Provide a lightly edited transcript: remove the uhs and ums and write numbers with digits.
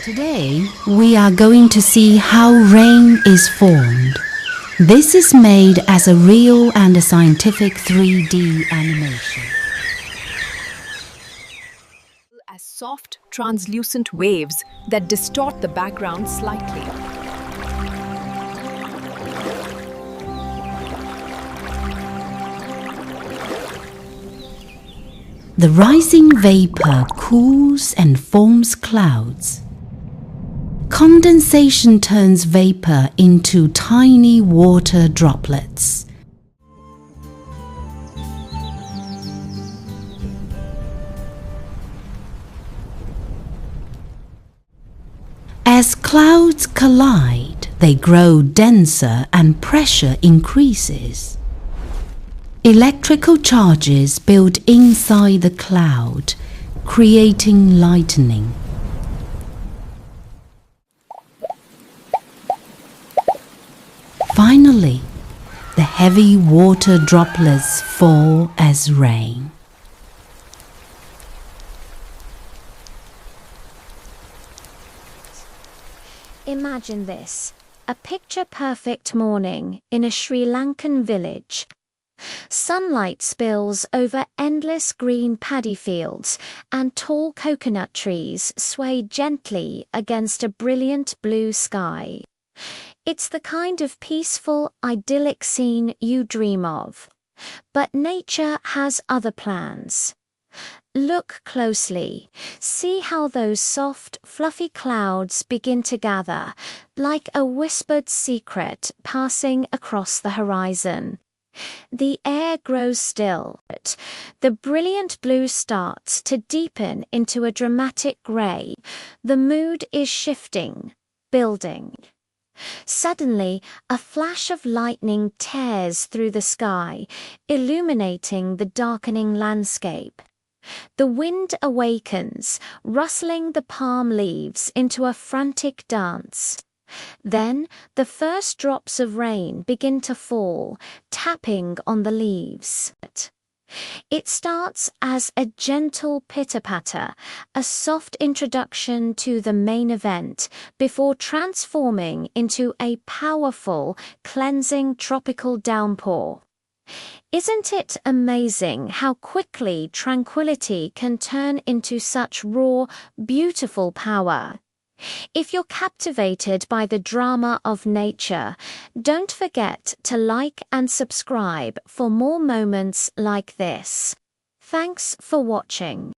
Today, we are going to see how rain is formed. This is made as a real and a scientific 3D animation. As soft, translucent waves that distort the background slightly. The rising vapor cools and forms clouds. Condensation turns vapor into tiny water droplets. As clouds collide, they grow denser and pressure increases. Electrical charges build inside the cloud, creating lightning. Finally, the heavy water droplets fall as rain. Imagine this, a picture-perfect morning in a Sri Lankan village. Sunlight spills over endless green paddy fields and tall coconut trees sway gently against a brilliant blue sky. It's the kind of peaceful, idyllic scene you dream of. But nature has other plans. Look closely. See how those soft, fluffy clouds begin to gather, like a whispered secret passing across the horizon. The air grows still. The brilliant blue starts to deepen into a dramatic grey. The mood is shifting, building. Suddenly, a flash of lightning tears through the sky, illuminating the darkening landscape. The wind awakens, rustling the palm leaves into a frantic dance. Then the first drops of rain begin to fall, tapping on the leaves. It starts as a gentle pitter-patter, a soft introduction to the main event, before transforming into a powerful, cleansing tropical downpour. Isn't it amazing how quickly tranquility can turn into such raw, beautiful power? If you're captivated by the drama of nature, don't forget to like and subscribe for more moments like this. Thanks for watching.